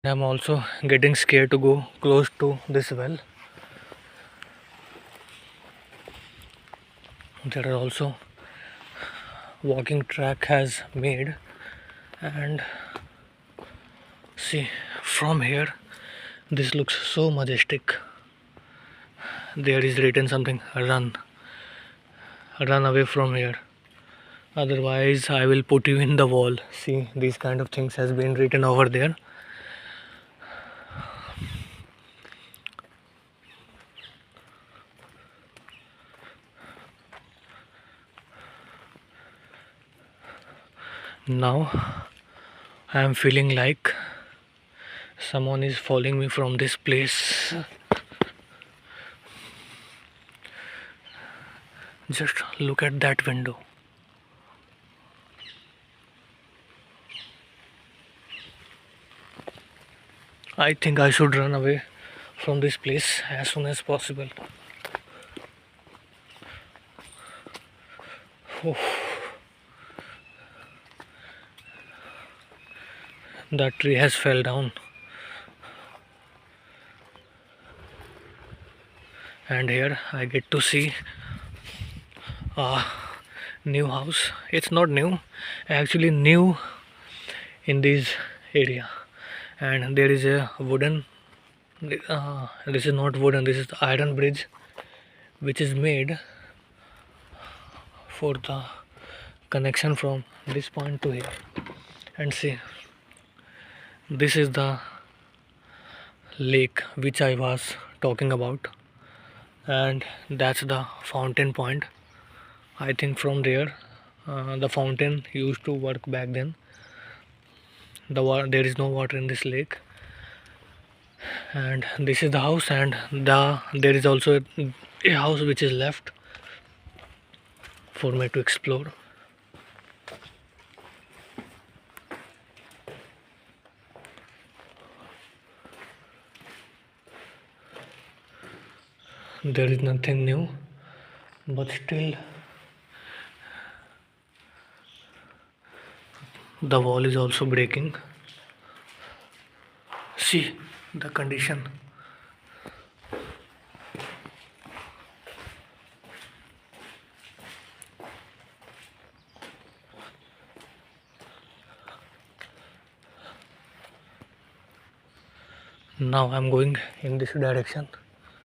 I'm also getting scared to go close to this well. There are also walking track has made, and see, from here this looks so majestic. There is written something, run away from here, otherwise I will put you in the wall. See, these kind of things has been written over there. Now I am feeling like someone is following me from this place. Just look at that window. I think I should run away from this place as soon as possible. Oh, that tree has fell down. And here I get to see a new house. It's not new, actually new in this area. And there is a wooden, this is not wooden, this is the iron bridge which is made for the connection from this point to here. And see, this is the lake which I was talking about, and that's the fountain point. I think from there the fountain used to work back then. There is no water in this lake, and this is the house, and there is also a house which is left for me to explore. There is nothing new, but still the wall is also breaking. See the condition. Now I'm going in this direction.